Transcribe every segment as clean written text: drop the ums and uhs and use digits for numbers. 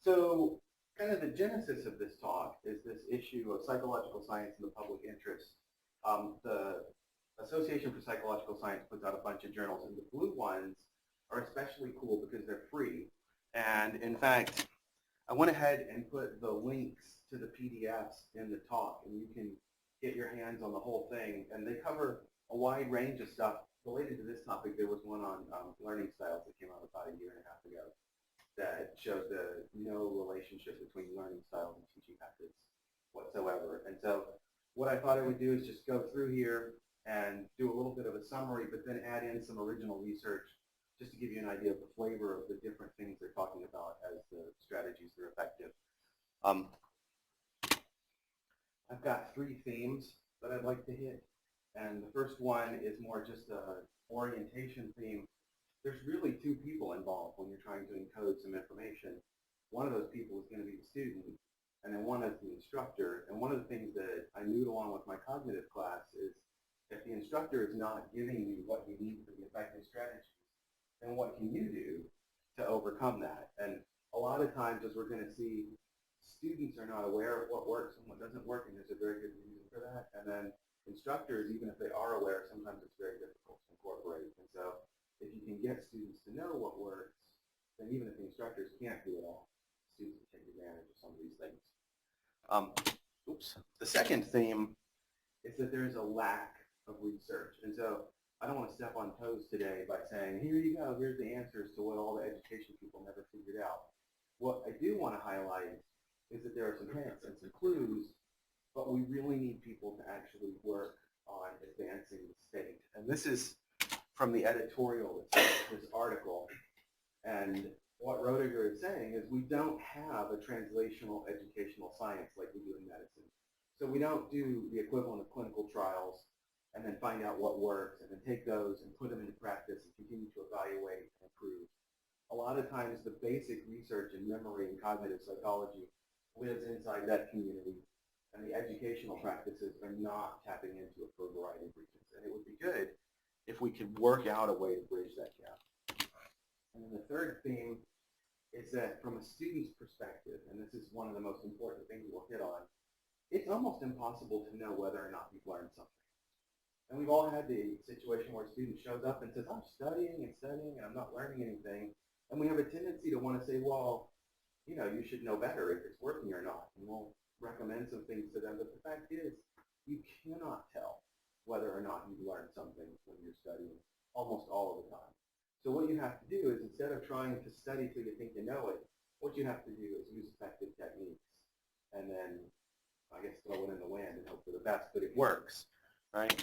So kind of the genesis of this talk is this issue of psychological science and the public interest. The Association for Psychological Science puts out a bunch of journals, and the blue ones are especially cool because they're free. And in fact, I went ahead and put the links to the PDFs in the talk, and you can get your hands on the whole thing. And they cover a wide range of stuff related to this topic. There was one on learning styles that came out about a year and a half ago that showed no relationship between learning styles and teaching methods whatsoever. And so what I thought I would do is just go through here and do a little bit of a summary, but then add in some original research just to give you an idea of the flavor of the different things they're talking about as the strategies that are effective. I've got 3 themes that I'd like to hit. And the first one is more just an orientation theme. There's really 2 people involved when you're trying to encode some information. One of those people is going to be the student, and then one is the instructor. And one of the things that I noodle on with my cognitive class is if the instructor is not giving you what you need for the effective strategies, then what can you do to overcome that? And a lot of times, as we're going to see, students are not aware of what works and what doesn't work, and there's a very good reason for that. And then instructors, even if they are aware, sometimes it's very difficult to incorporate. And so if you can get students to know what works, then even if the instructors can't do it all, students can take advantage of some of these things. The second theme is that there's a lack of research. And so I don't want to step on toes today by saying, here you go, here's the answers to what all the education people never figured out. What I do want to highlight is that there are some hints and some clues, but we really need people to actually work on advancing the state. And this is from the editorial, this article. And what Roediger is saying is we don't have a translational educational science like we do in medicine. So we don't do the equivalent of clinical trials and then find out what works and then take those and put them into practice and continue to evaluate and improve. A lot of times the basic research in memory and cognitive psychology lives inside that community, and the educational practices are not tapping into it for a variety of reasons. And it would be good if we could work out a way to bridge that gap. And then the third theme is that from a student's perspective, and this is one of the most important things we'll hit on, it's almost impossible to know whether or not you've learned something. And we've all had the situation where a student shows up and says, I'm studying and I'm not learning anything. And we have a tendency to want to say, well, you should know better if it's working or not. And we'll recommend some things to them. But the fact is, you cannot tell whether or not you've learned something when you're studying almost all of the time. So what you have to do is instead of trying to study till you think you know it, what you have to do is use effective techniques. And then, I guess, throw it in the wind and hope for the best, but it works. Right?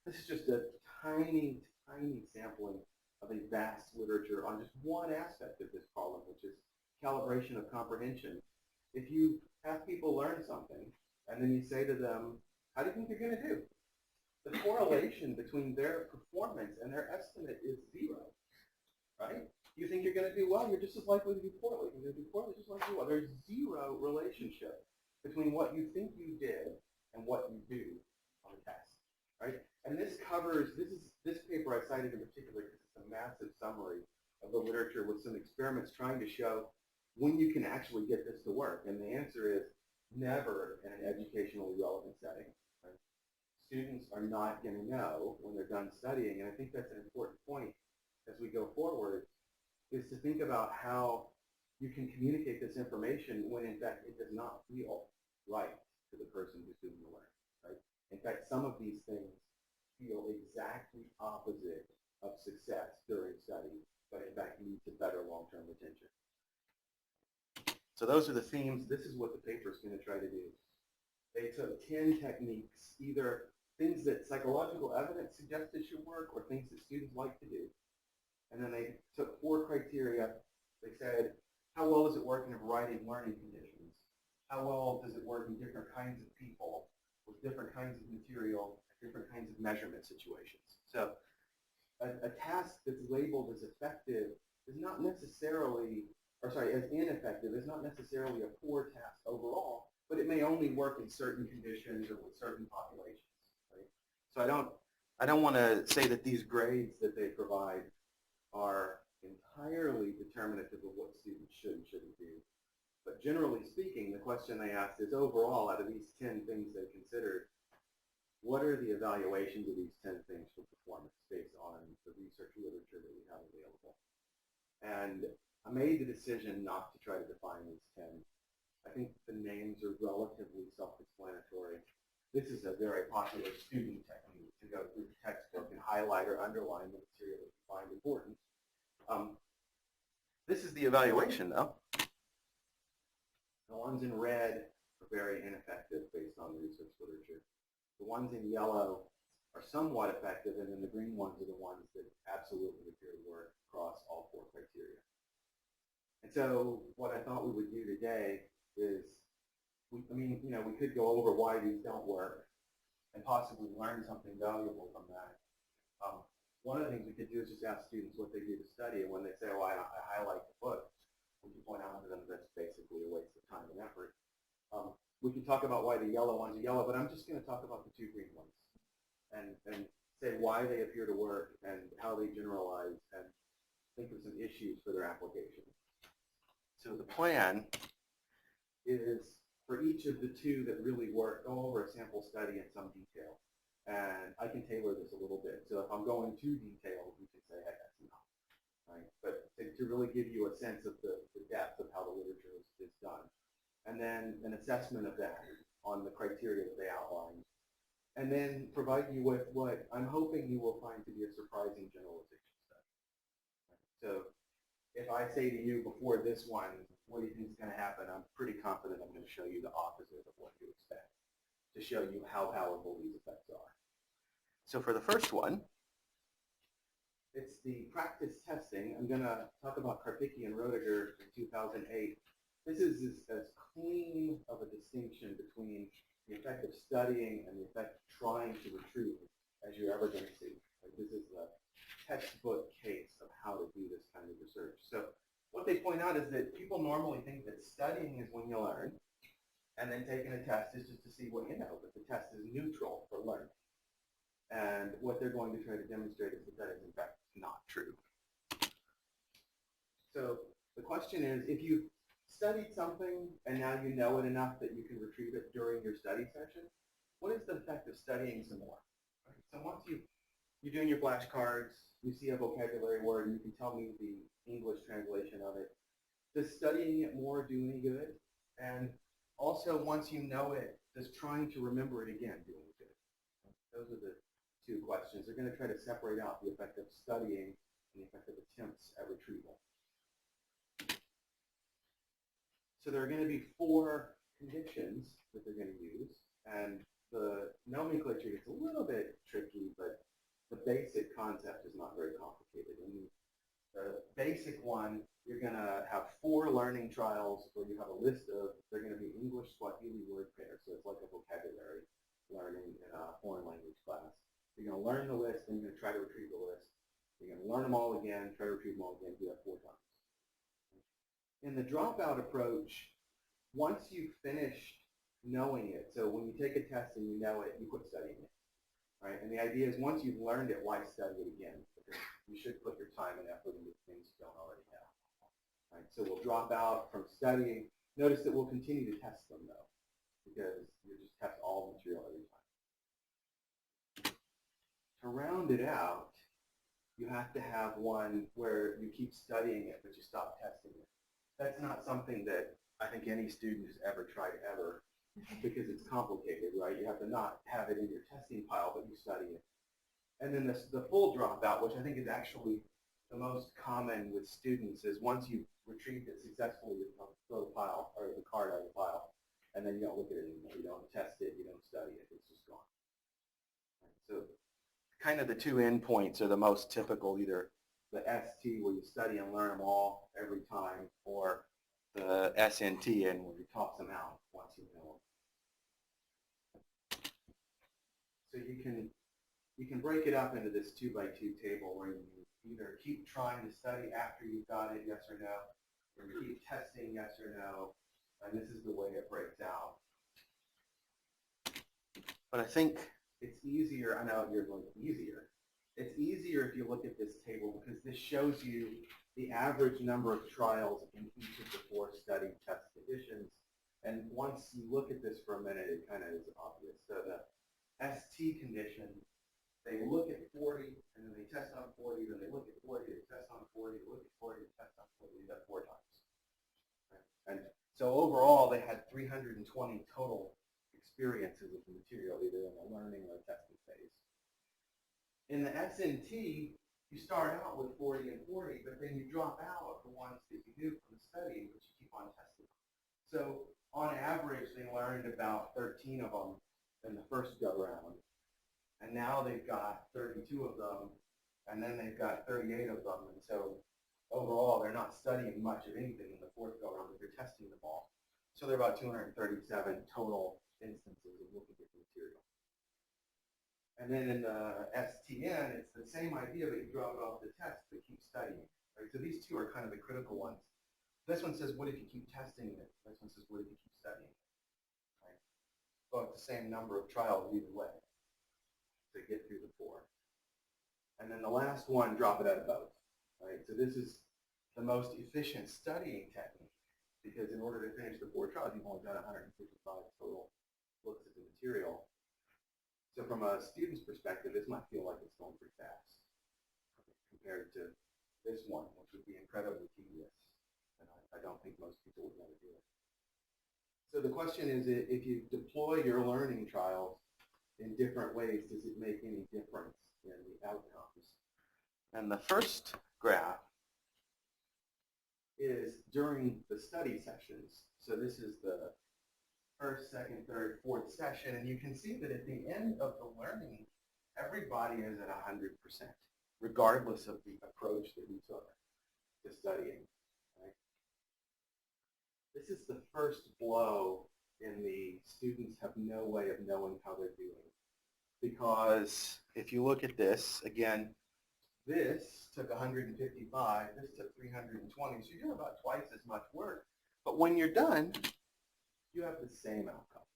This is just a tiny, tiny sampling of a vast literature on just one aspect of this problem, which is calibration of comprehension. If you have people learn something, and then you say to them, how do you think you're going to do? The correlation between their performance and their estimate is 0, right? You think you're going to do well, you're just as likely to do poorly. You're going to do poorly just as likely to do well. There's 0 relationship between what you think you did and what you do on the test, right? And this covers, this paper I cited in particular because it's a massive summary of the literature with some experiments trying to show when you can actually get this to work. And the answer is never in an educationally relevant setting. Right? Students are not going to know when they're done studying, and I think that's an important point as we go forward, is to think about how you can communicate this information when in fact it does not feel right to the person who's doing the learning. Right? In fact, some of these things feel exactly opposite of success during study, but in fact lead to better long-term retention. So those are the themes. This is what the paper is going to try to do. They took 10 techniques, either things that psychological evidence suggested should work or things that students like to do. And then they took 4 criteria. They said, how well does it work in a variety of learning conditions? How well does it work in different kinds of people with different kinds of material, different kinds of measurement situations? So a task that's labeled as effective is not necessarily, as ineffective is not necessarily a poor task overall, but it may only work in certain conditions or with certain populations. Right? So I don't want to say that these grades that they provide are entirely determinative of what students should and shouldn't do. But generally speaking, the question they asked is overall, out of these 10 things they considered, what are the evaluations of these 10 things for performance based on the research literature that we have available? And I made the decision not to try to define these 10. I think the names are relatively self-explanatory. This is a very popular student technique to go through the textbook and highlight or underline the material that you find important. This is the evaluation, though. The ones in red are very ineffective based on the research literature. The ones in yellow are somewhat effective, and then the green ones are the ones that absolutely appear to work across all 4 criteria. And so what I thought we would do today is, we could go over why these don't work and possibly learn something valuable from that. One of the things we could do is just ask students what they do to study, and when they say, oh, I highlight the book, we can point out to them that's basically a waste of time and effort. We can talk about why the yellow ones are yellow, but I'm just going to talk about the 2 green ones and say why they appear to work and how they generalize and think of some issues for their application. So the plan is for each of the 2 that really work, go over a sample study in some detail. And I can tailor this a little bit. So if I'm going too detailed, we can say, hey, that's enough. Right? But to really give you a sense of the depth of how the literature is done. And then an assessment of that on the criteria that they outline. And then provide you with what I'm hoping you will find to be a surprising generalization study. Right? So if I say to you before this one, what do you think is going to happen? I'm pretty confident I'm going to show you the opposite of what you expect to show you how powerful these effects are. So for the first one, it's the practice testing. I'm going to talk about Karpicke and Roediger in 2008. This is as clean of a distinction between the effect of studying and the effect of trying to retrieve as you're ever going to see. Like, this is the textbook case of how to do this kind of research. So what they point out is that people normally think that studying is when you learn, and then taking a test is just to see what you know, but the test is neutral for learning. And what they're going to try to demonstrate is that that is in fact not true. So the question is, if you've studied something and now you know it enough that you can retrieve it during your study session, what is the effect of studying some more? Right? So once you're doing your flashcards, you see a vocabulary word, and you can tell me the English translation of it. Does studying it more do any good? And also, once you know it, does trying to remember it again do any good? Those are the 2 questions. They're going to try to separate out the effect of studying and the effect of attempts at retrieval. So there are going to be 4 conditions that they're going to use, and the nomenclature gets a little bit tricky, but the basic concept is not very complicated. In the basic one, you're going to have 4 learning trials where you have a list of, they're going to be English Swahili word pairs, so it's like a vocabulary learning in a foreign language class. You're going to learn the list, and you're going to try to retrieve the list. You're going to learn them all again, try to retrieve them all again, do that 4 times. In the dropout approach, once you've finished knowing it, so when you take a test and you know it, you quit studying it. Right? And the idea is once you've learned it, why study it again? Because you should put your time and effort into things you don't already have. Right? So we'll drop out from studying. Notice that we'll continue to test them, though, because you just test all the material every time. To round it out, you have to have one where you keep studying it, but you stop testing it. That's not something that I think any student has ever tried ever, because it's complicated, right? You have to not have it in your testing pile, but you study it. And then the full dropout, which I think is actually the most common with students, is once you've retrieved it successfully, you throw the pile or the card out of the pile, and then you don't look at it anymore. You don't test it, you don't study it, it's just gone. Right? So kind of the 2 endpoints are the most typical, either the ST where you study and learn them all every time, or the SNT and where you toss them out once you know them. So you can break it up into this 2-by-2 table where you either keep trying to study after you've got it, yes or no, or you keep testing, yes or no, and this is the way it breaks out. But I think it's easier, I know you're going easier. It's easier if you look at this table because this shows you the average number of trials in each of the 4 study test conditions. And once you look at this for a minute, it kind of is obvious. So the ST condition, they look at 40, and then they test on 40, then they look at 40, they test on 40, they look at 40, they test on 40, they do that 4 times. Right? And so overall, they had 320 total experiences of the material, either in the learning or testing phase. In the SNT, you start out with 40 and 40, but then you drop out of the ones that you do from the study, which you keep on testing. So on average, they learned about 13 of them in the first go-round. And now they've got 32 of them, and then they've got 38 of them. And so overall, they're not studying much of anything in the fourth go-round, but they're testing them all. So they're about 237 total instances of looking at the material. And then in the STN, it's the same idea, but you drop it off the test, but keep studying. Right? So these two are kind of the critical ones. This one says, what if you keep testing it? This one says, what if you keep studying it? Right? But the same number of trials either way to get through the 4. And then the last one, drop it out of both. Right? So this is the most efficient studying technique, because in order to finish the 4 trials, you've only done 155 total looks at the material. So from a student's perspective, this might feel like it's going pretty fast compared to this one, which would be incredibly tedious. And I don't think most people would want to do it. So the question is, if you deploy your learning trials in different ways, does it make any difference in the outcomes? And the first graph is during the study sessions. So this is the first, second, third, fourth session, and you can see that at the end of the learning, everybody is at 100%, regardless of the approach that we took to studying. Right? This is the first blow in the students have no way of knowing how they're doing. Because if you look at this, again, this took 155, this took 320, so you're doing about twice as much work. But when you're done, you have the same outcome.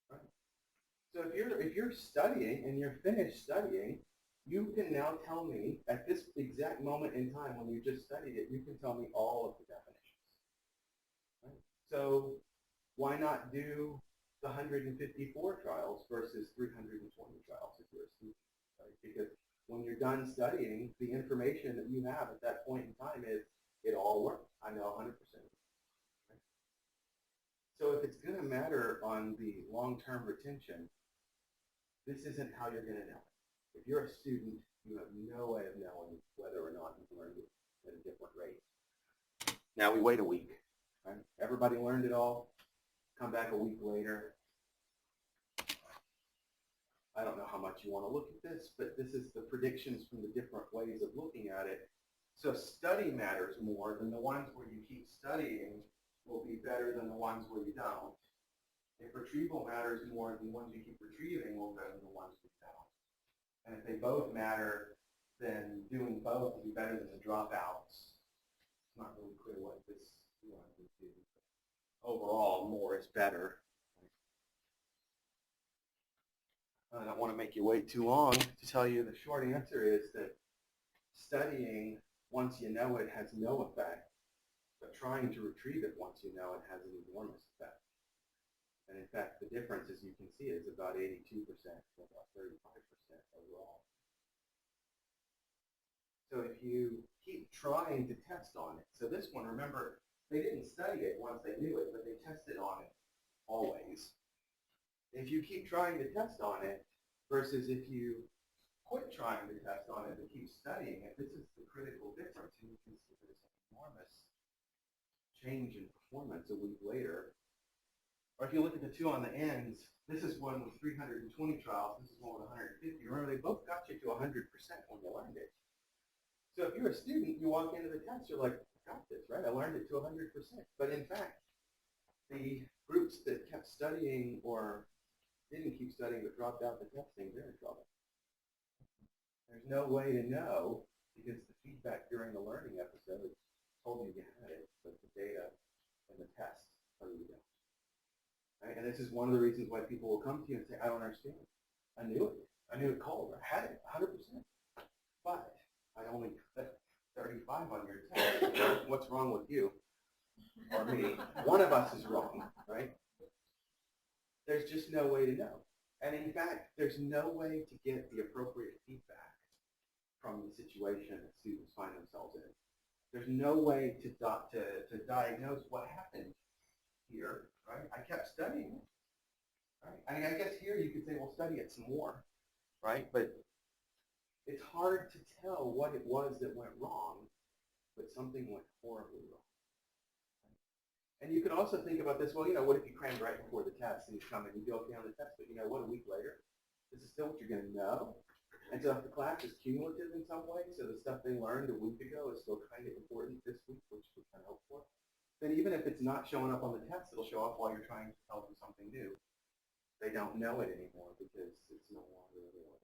Right? So if you're studying and you're finished studying, you can now tell me at this exact moment in time when you just studied it, you can tell me all of the definitions. Right? So why not do the 154 trials versus 320 trials if you're a student? Right? Because when you're done studying, the information that you have at that point in time is it all worked. I know 100%. So if it's going to matter on the long-term retention, this isn't how you're going to know it. If you're a student, you have no way of knowing whether or not you've learned it at a different rate. Now we wait a week. Right? Everybody learned it all. Come back a week later. I don't know how much you want to look at this, but this is the predictions from the different ways of looking at it. So study matters more than the ones where you keep studying will be better than the ones where you don't. If retrieval matters more than the ones you keep retrieving will be better than the ones you don't. And if they both matter, then doing both will be better than the dropouts. It's not really clear what this one would do. Overall, more is better. I don't want to make you wait too long to tell you the short answer is that studying once you know it has no effect. But trying to retrieve it once you know it has an enormous effect. And in fact, the difference, as you can see, is about 82% to about 35% overall. So if you keep trying to test on it, so this one, remember, they didn't study it once they knew it, but they tested on it always. If you keep trying to test on it versus if you quit trying to test on it and keep studying it, this is the critical difference. And you can see there's an enormous change in performance a week later. Or if you look at the two on the ends, this is one with 320 trials, this is one with 150. Remember, they both got you to 100% when you learned it. So if you're a student, you walk into the test, you're like, I got this, right? I learned it to 100%. But in fact, the groups that kept studying or didn't keep studying but dropped out the testing, they're in trouble. There's no way to know because the feedback during the learning episode told you you had it, but the data and the test tell you don't. Right? And this is one of the reasons why people will come to you and say, I don't understand. I knew it. I knew it cold. I had it 100%. But I only got 35 on your test. What's wrong with you? or me, one of us is wrong, right? There's just no way to know. And in fact, there's no way to get the appropriate feedback from the situation that students find themselves in. There's no way to diagnose what happened here, right? I kept studying it, right? I mean, I guess here you could say, well, study it some more, right? But it's hard to tell what it was that went wrong, but something went horribly wrong. And you could also think about this, well, what if you crammed right before the test and you come and you do okay on the test, but what, a week later, this is still what you're going to know? And so if the class is cumulative in some way, so the stuff they learned a week ago is still kind of important this week, which we kind of hope for, then even if it's not showing up on the test, it'll show up while you're trying to tell them something new. They don't know it anymore because it's no longer available.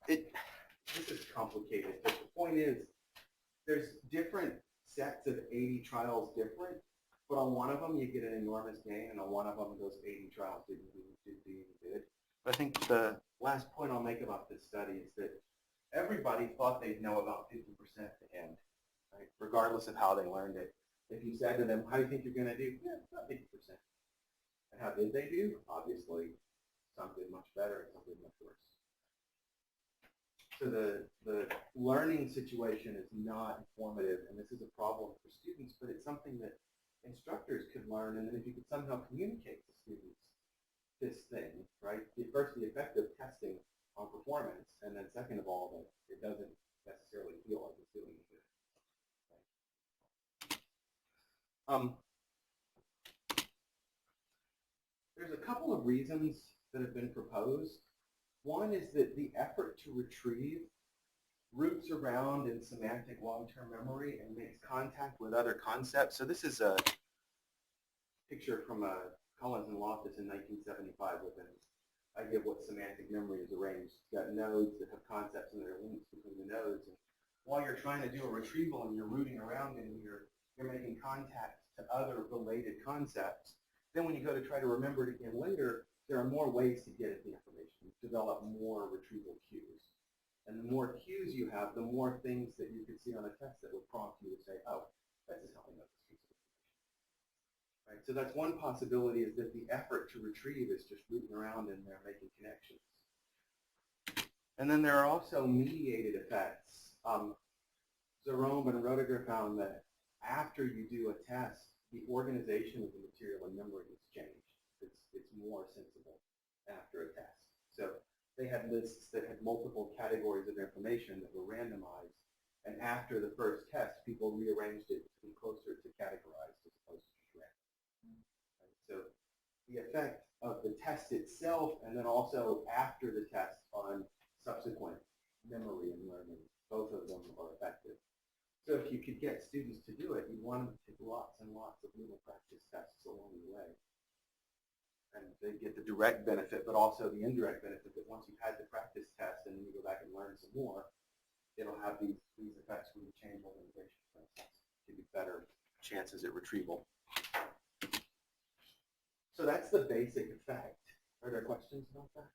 This is complicated, but the point is, there's different sets of 80 trials different, but on one of them you get an enormous gain, and on one of them those 80 trials didn't do any good. But I think the last point I'll make about this study is that everybody thought they'd know about 50% at the end, right? Regardless of how they learned it. If you said to them, how do you think you're going to do? Yeah, about 50%. And how did they do? Obviously, some did much better and some did much worse. So the learning situation is not informative, and this is a problem for students, but it's something that instructors could learn, and then if you could somehow communicate to students this thing, right? First, the effect of testing on performance, and then second of all, that it doesn't necessarily feel like it's doing good. Right? There's a couple of reasons that have been proposed. One is that the effort to retrieve roots around in semantic long-term memory and makes contact with other concepts. So this is a picture from Collins and Loftus in 1975 with an idea of what semantic memory is arranged. It's got nodes that have concepts and there are links between the nodes. And while you're trying to do a retrieval and you're rooting around in here, you're making contact to other related concepts. Then when you go to try to remember it again later, there are more ways to get at the information, develop more retrieval cues. And the more cues you have, the more things that you could see on a test that would prompt you to say, oh, this is how I know this piece of information. Right? So that's one possibility, is that the effort to retrieve is just rooting around in there making connections. And then there are also mediated effects. Zaromb and Roediger found that after you do a test, the organization of the material in memory is changed. It's more sensible after a test. So they had lists that had multiple categories of information that were randomized, and after the first test, people rearranged it to be closer to categorized as opposed to just random. Right? So the effect of the test itself, and then also after the test on subsequent memory and learning, both of them are effective. So if you could get students to do it, you want them to take lots and lots of little practice tests along the way. And they get the direct benefit, but also the indirect benefit that once you've had the practice test and then you go back and learn some more, it'll have these effects when you change organization, for instance. Give you better chances at retrieval. So that's the basic effect. Are there questions about that?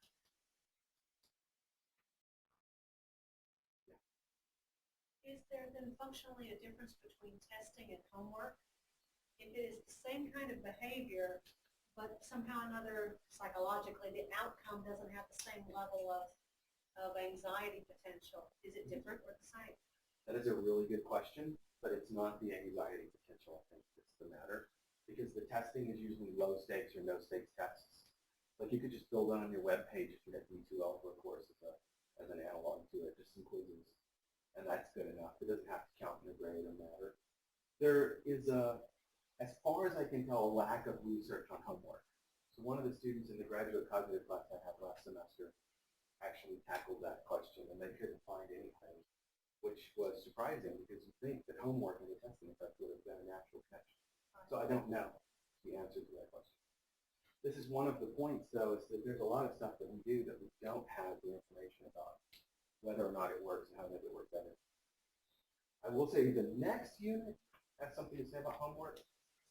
Is there then functionally a difference between testing and homework? If it is the same kind of behavior, but somehow or another psychologically the outcome doesn't have the same level of anxiety potential, is it different or the same? That is a really good question, but it's not the anxiety potential, I think, that's the matter. Because the testing is usually low stakes or no stakes tests. Like you could just build on your web page if you had D2L for a course as an analog to it, just some quizzes. And that's good enough. It doesn't have to count in the grade or matter. There is as far as I can tell, a lack of research on homework. So one of the students in the graduate cognitive class I had last semester actually tackled that question, and they couldn't find anything, which was surprising because you'd think that homework and the testing effect would have been a natural connection. So I don't know the answer to that question. This is one of the points, though, is that there's a lot of stuff that we do that we don't have the information about, whether or not it works and how to make it work better. I will say the next unit has something to say about homework,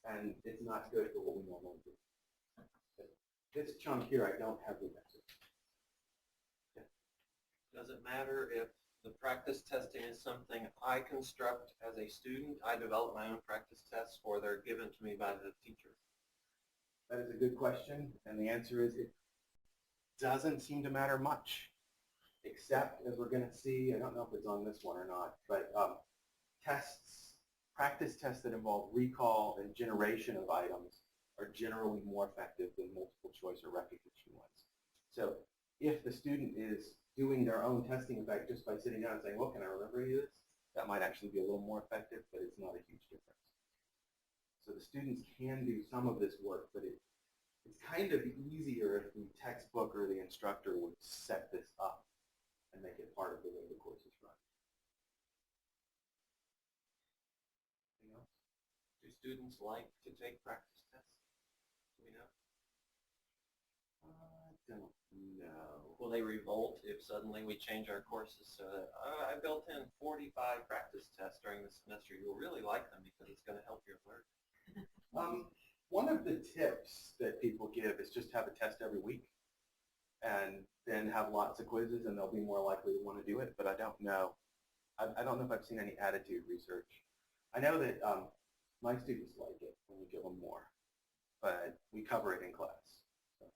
and it's not good for what we normally do. This chunk here, I don't have the answer. Yeah. Does it matter if The practice testing is something I construct as a student. I develop my own practice tests, or they're given to me by the teacher. That is a good question, and the answer is it doesn't seem to matter much, except, as we're going to see, I don't know if it's on this one or not, but practice tests that involve recall and generation of items are generally more effective than multiple choice or recognition ones. So if the student is doing their own testing, in fact, just by sitting down and saying, well, can I remember any of this? That might actually be a little more effective, but it's not a huge difference. So the students can do some of this work, but it's kind of easier if the textbook or the instructor would set this up and make it part of the way the course is run. Anything else? Do students like to take practice tests? Do we know? I don't know. Will they revolt if suddenly we change our courses so that I built in 45 practice tests during the semester? You'll really like them because it's going to help your learning. One of the tips that people give is just have a test every week and then have lots of quizzes, and they'll be more likely to want to do it, but I don't know. I don't know if I've seen any attitude research. I know that my students like it when we give them more, but we cover it in class. So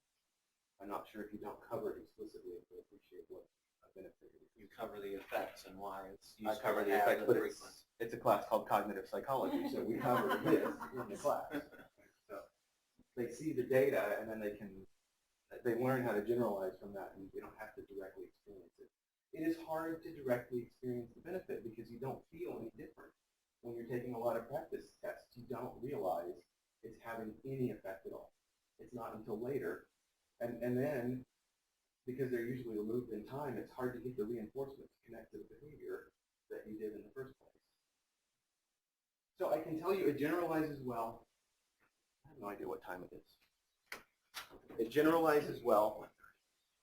I'm not sure if you don't cover it explicitly if they appreciate what a benefit it is. You cover the effects and why it's I useful cover to the have effects, the but frequency. it's a class called cognitive psychology, so we cover this in the class. So they see the data, and then they learn how to generalize from that, and they don't have to directly experience it. It is hard to directly experience the benefit because you don't feel any different. When you're taking a lot of practice tests, you don't realize it's having any effect at all. It's not until later. And then, because they're usually removed in time, it's hard to get the reinforcement to connect to the behavior that you did in the first place. So I can tell you it generalizes well. I have no idea what time it is. It generalizes well.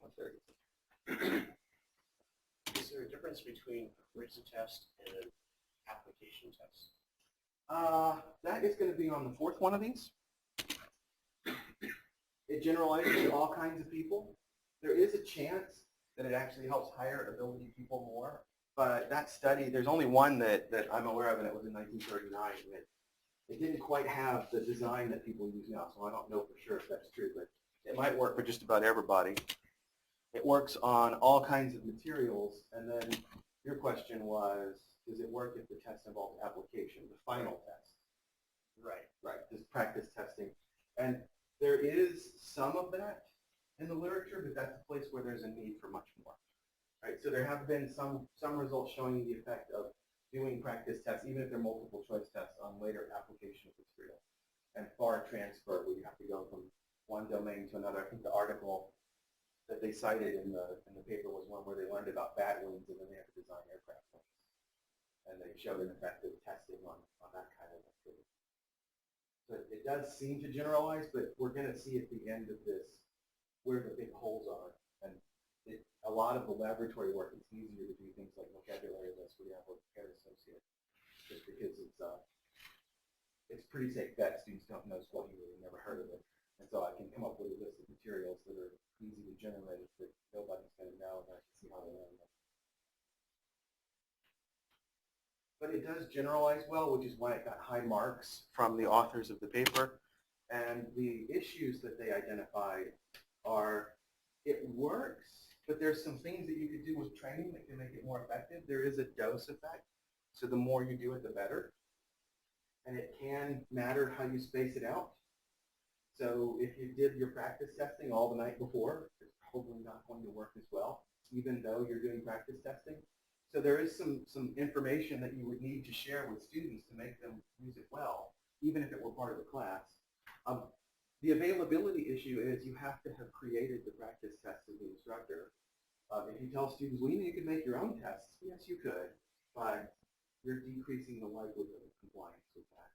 1:30. Is there a difference between a written test and an application test? That is going to be on the fourth one of these. It generalizes to all kinds of people. There is a chance that it actually helps higher ability people more. But that study, there's only one that I'm aware of, and it was in 1939. It didn't quite have the design that people use now, so I don't know for sure if that's true, but it might work for just about everybody. It works on all kinds of materials, and then your question was, does it work if the test involves application, the final test? Right. Right, this practice testing. And there is some of that in the literature, but that's a place where there's a need for much more. Right, so there have been some results showing the effect of doing practice tests, even if they're multiple choice tests, on later application of material. And far transfer, where you have to go from one domain to another. I think the article that they cited in the paper was one where they learned about bat wings, and then they have to design aircraft wings. And they showed an effect of testing on that kind of activity. So it does seem to generalize, but we're going to see at the end of this where the big holes are. And a lot of the laboratory work, it's easier to do things like vocabulary lists where you have a pair associate, just because it's pretty safe bet students don't know what you really never heard of it. And so I can come up with a list of materials that are easy to generate that nobody's going to know, and I can see how they learn them. But it does generalize well, which is why it got high marks from the authors of the paper. And the issues that they identified are, it works, but there's some things that you could do with training that can make it more effective. There is a dose effect, so the more you do it, the better. And it can matter how you space it out. So if you did your practice testing all the night before, it's probably not going to work as well, even though you're doing practice testing. So there is some information that you would need to share with students to make them use it well, even if it were part of the class. The availability issue is you have to have created the practice test as the instructor. If you tell students, well, you could make your own tests, yes, you could, but you're decreasing the likelihood of compliance with that.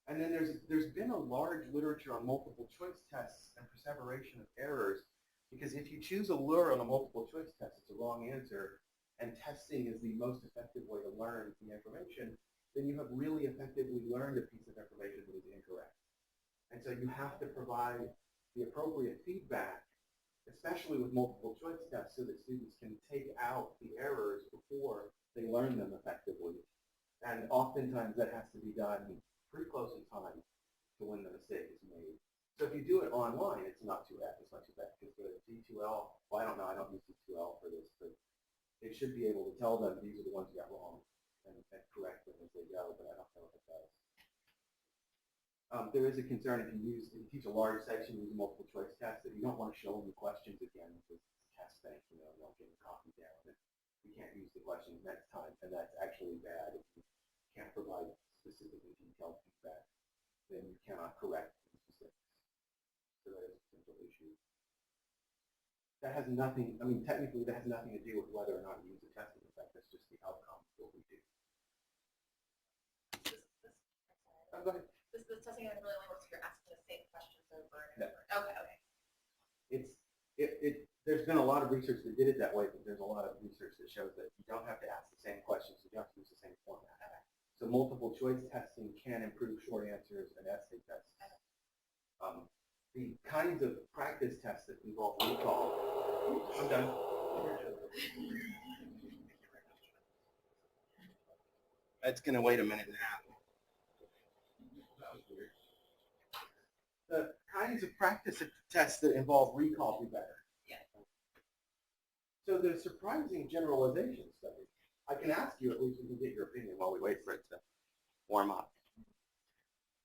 And then there's been a large literature on multiple choice tests and perseveration of errors, because if you choose a lure on a multiple choice test, it's a wrong answer, and testing is the most effective way to learn the information, then you have really effectively learned a piece of information that is incorrect. And so you have to provide the appropriate feedback, especially with multiple choice tests, so that students can take out the errors before learn them effectively. And oftentimes that has to be done pretty close in time to when the mistake is made. So if you do it online, it's not too bad, because the D2L, well, I don't know, I don't use D2L for this, but it should be able to tell them these are the ones you got wrong and correct them as they go, but I don't know if it does. There is a concern if you teach a large section using multiple choice tests, that you don't want to show them the questions again because it's a test thing, you don't get the copy down. And you can't use the questions next time, and that's actually bad. If you can't provide specific and detailed feedback, then you cannot correct the specifics. So that is a potential issue. That has nothing, I mean, technically that has nothing to do with whether or not you use a testing effect. That's just the outcome of what we do. Go ahead. This testing really only works if you're asking the same questions over and over. Okay. There's been a lot of research that did it that way, but there's a lot of research that shows that you don't have to ask the same questions, you don't have to use the same format. So multiple choice testing can improve short answers and essay tests. The kinds of practice tests that involve recall. I'm done. It's going to wait a minute and a half. The kinds of practice tests that involve recall do better. Yeah. So the surprising generalization study, I can ask you, at least we can get your opinion while we wait for it to warm up.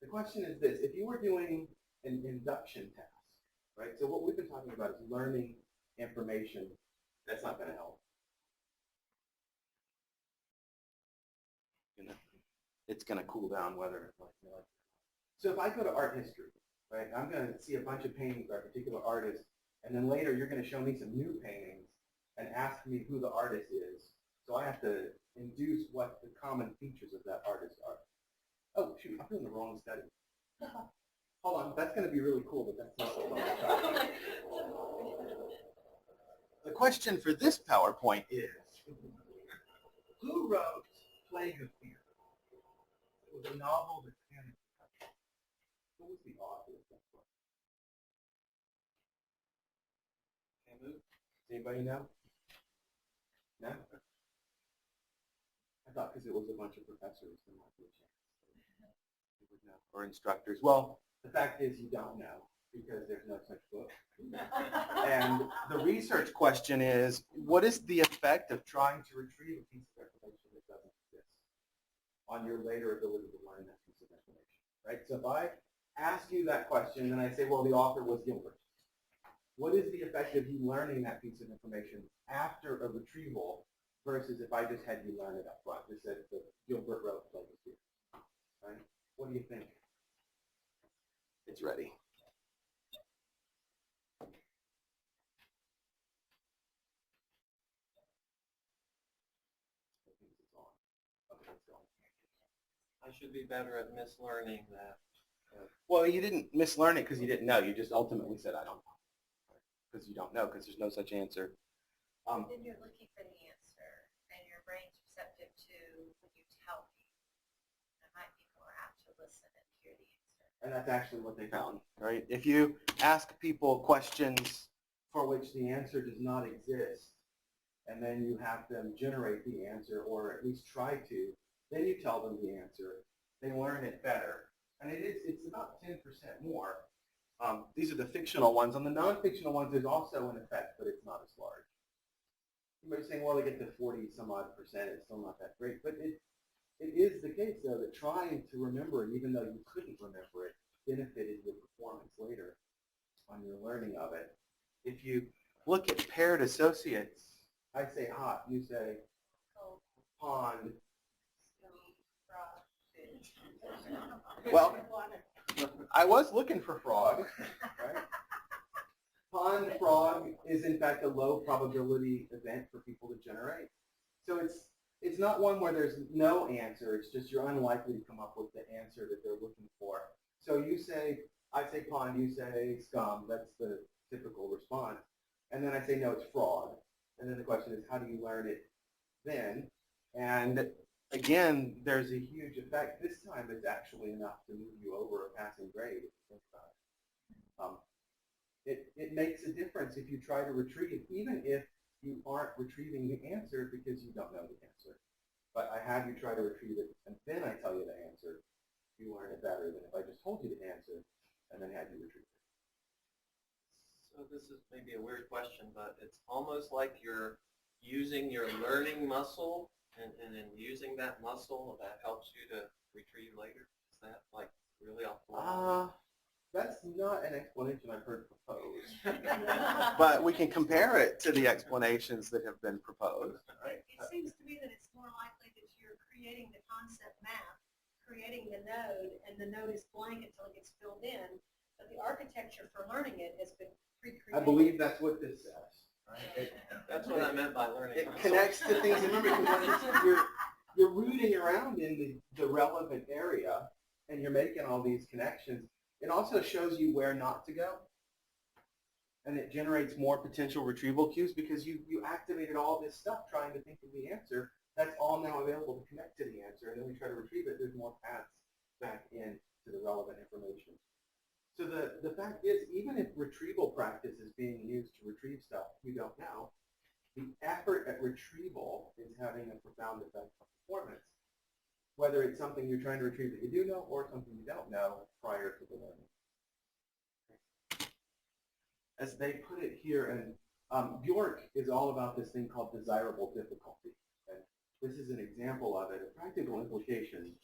The question is this: if you were doing an induction task, right? So what we've been talking about is learning information. That's not going to help. It's going to cool down whether. So if I go to art history, right, I'm going to see a bunch of paintings by a particular artist, and then later you're going to show me some new paintings and ask me who the artist is. So I have to induce what the common features of that artist are. Oh, shoot, I'm doing the wrong study. Hold on, that's going to be really cool, but that's not what I'm talking about. The question for this PowerPoint is, who wrote Plague of Fear? It was a novel that panicked the country. Who was the author of that book? Can't move? Does anybody know? No? I thought because it was a bunch of professors and not the chance. Or instructors. Well, the fact is you don't know because there's no such book. And the research question is, what is the effect of trying to retrieve a piece of information that doesn't exist on your later ability to learn that piece of information, right? So if I ask you that question and I say, well, the author was Gilbert, what is the effect of you learning that piece of information after a retrieval versus if I just had you learn it up front? Just said that Gilbert wrote Plague of Fear, right? What do you think? It's ready. I should be better at mislearning that. Well, you didn't mislearn it because you didn't know. You just ultimately said, I don't know. Because you don't know, because there's no such answer. Then you're looking for the answer, and your brain's receptive to what you tell me. I might be more apt to listen and hear the answer. And that's actually what they found, right? If you ask people questions for which the answer does not exist, and then you have them generate the answer, or at least try to, then you tell them the answer, they learn it better. And it's about 10% more. These are the fictional ones. On the non-fictional ones, there's also an effect, but it's not as large. You might be saying, well, they get to 40-some-odd percent. It's still not that great. But it is the case, though, that trying to remember it, even though you couldn't remember it, benefited your performance later on your learning of it. If you look at paired associates, I say hot, you say pond. Well, I was looking for frog, right? Pond frog is in fact a low probability event for people to generate. So it's not one where there's no answer, it's just you're unlikely to come up with the answer that they're looking for. So you say, I say pond, you say scum, that's the typical response. And then I say, no, it's frog. And then the question is, how do you learn it then? And again, there's a huge effect. This time it's actually enough to move you over a passing grade, if you think about it. It makes a difference if you try to retrieve, even if you aren't retrieving the answer because you don't know the answer. But I have you try to retrieve it, and then I tell you the answer. You learn it better than if I just told you the answer and then had you retrieve it. So this is maybe a weird question, but it's almost like you're using your learning muscle and then using that muscle that helps you to retrieve later. Is that like really off the wall? That's not an explanation I've heard proposed. But we can compare it to the explanations that have been proposed. It seems to me that it's more likely that you're creating the concept map, creating the node, and the node is blank until it gets filled in, but the architecture for learning it has been pre-created. I believe that's what this says. Right? That's what I meant by learning. It connects to things. Remember, you're rooting around in the relevant area, and you're making all these connections. It also shows you where not to go. And it generates more potential retrieval cues because you activated all this stuff trying to think of the answer. That's all now available to connect to the answer. And then we try to retrieve it. There's more paths back in to the relevant information. So the fact is, even if retrieval practice is being used to retrieve stuff you don't know, the effort at retrieval is having a profound effect on performance, whether it's something you're trying to retrieve that you do know or something you don't know prior to the learning. As they put it here, and Bjork is all about this thing called desirable difficulty. And this is an example of it, a practical implication.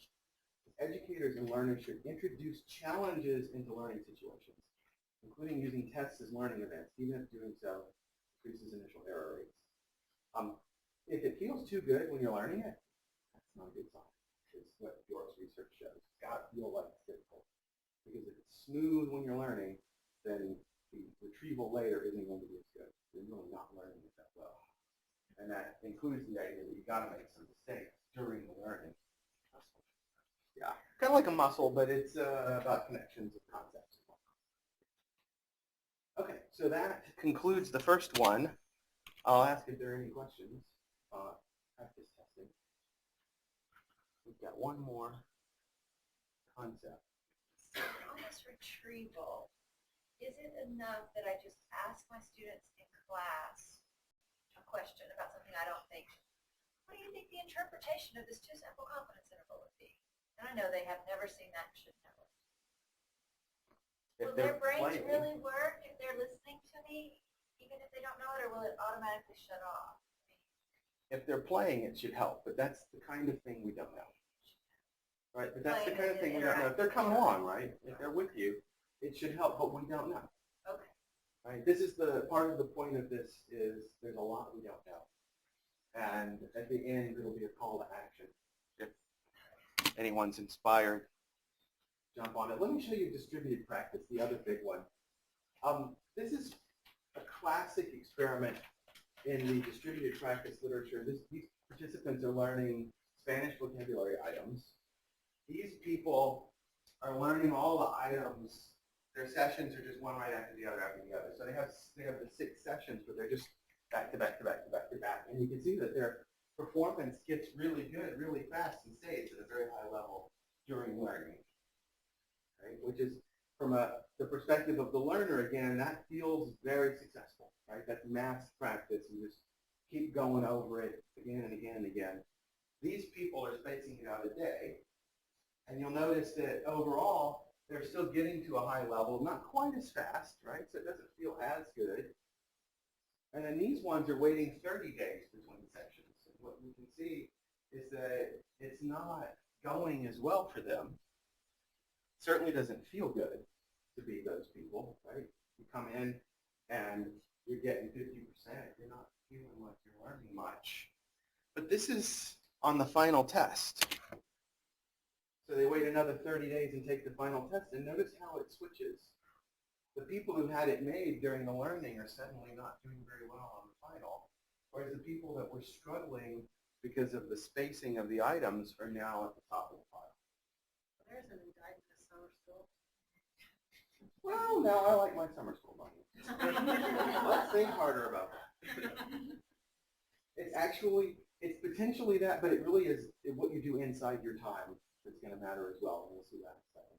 Educators and learners should introduce challenges into learning situations, including using tests as learning events, even if doing so increases initial error rates. If it feels too good when you're learning it, that's not a good sign. Is what Bjork's research shows. It's got to feel like it's difficult. Because if it's smooth when you're learning, then the retrieval later isn't going to be as good. You're really not learning it that well. And that includes the idea that you got to make some mistakes during the learning. Yeah, kind of like a muscle, but it's about connections of concepts. Okay, so that concludes the first one. I'll ask if there are any questions on practice testing. We've got one more concept. So on this retrieval, is it enough that I just ask my students in class a question about something I don't think? What do you think the interpretation of this two-sample confidence interval would be? And I know they have never seen that and should know it. Will their brains really work if they're listening to me, even if they don't know it, or will it automatically shut off? If they're playing, it should help, but that's the kind of thing we don't know. Right, but that's the kind of thing we don't know. If they're coming along, right, if they're with you, it should help, but we don't know. Okay. Right, this is the part of the point of this is there's a lot we don't know. And at the end, it'll be a call to action. If anyone's inspired, jump on it. Let me show you distributed practice, the other big one. This is a classic experiment in the distributed practice literature. These participants are learning Spanish vocabulary items. These people are learning all the items. Their sessions are just one right after the other after the other. So they have the 6 sessions, but they're just back to back to back to back to back. And you can see that their performance gets really good, really fast, and stays at a very high level during learning. Right? Which is, from the perspective of the learner, again, that feels very successful. Right? That's mass practice. You just keep going over it again and again and again. These people are spacing it out a day. And you'll notice that overall, they're still getting to a high level, not quite as fast, right? So it doesn't feel as good. And then these ones are waiting 30 days between sessions. And what you can see is that it's not going as well for them. It certainly doesn't feel good to be those people, right? You come in and you're getting 50%. You're not feeling like you're learning much. But this is on the final test. So they wait another 30 days and take the final test, and notice how it switches. The people who had it made during the learning are suddenly not doing very well on the final, whereas the people that were struggling because of the spacing of the items are now at the top of the pile. There's an indictment of summer school. Well, no, I like my summer school money. Let's think harder about that. It's potentially that, but it really is what you do inside your time that's going to matter as well, and we'll see that in a second.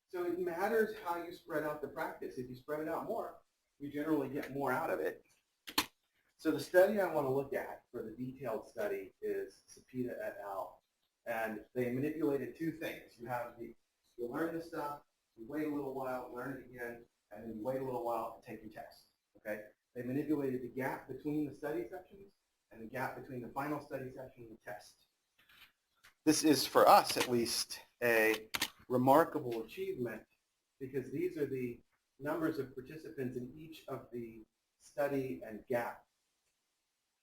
So it matters how you spread out the practice. If you spread it out more, you generally get more out of it. So the study I want to look at for the detailed study is Sapita et al. And they manipulated two things. You learn the stuff, you wait a little while, learn it again, and then you wait a little while and take your test. Okay? They manipulated the gap between the study sessions and the gap between the final study session and the test. This is, for us at least, a remarkable achievement because these are the numbers of participants in each of the study and gap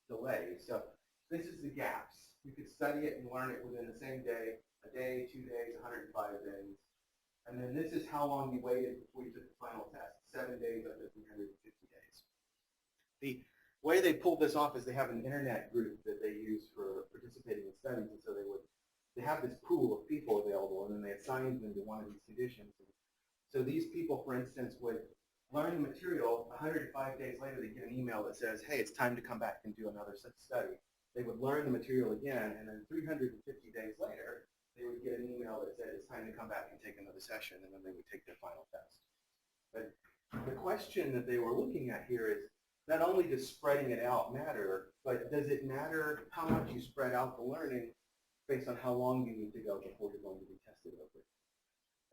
delays. So this is the gaps. You could study it and learn it within the same day, a day, 2 days, 105 days. And then this is how long you waited before you took the final test, 7 days out of 350 days. The way they pulled this off is they have an internet group that they use for participating in studies, and so they have this pool of people available, and then they assigned them to one of these conditions. So these people, for instance, would learn the material. 105 days later, they get an email that says, hey, it's time to come back and do another study. They would learn the material again, and then 350 days later, they would get an email that said, it's time to come back and take another session, and then they would take their final test. But the question that they were looking at here is, not only does spreading it out matter, but does it matter how much you spread out the learning based on how long you need to go before you're going to be tested over it?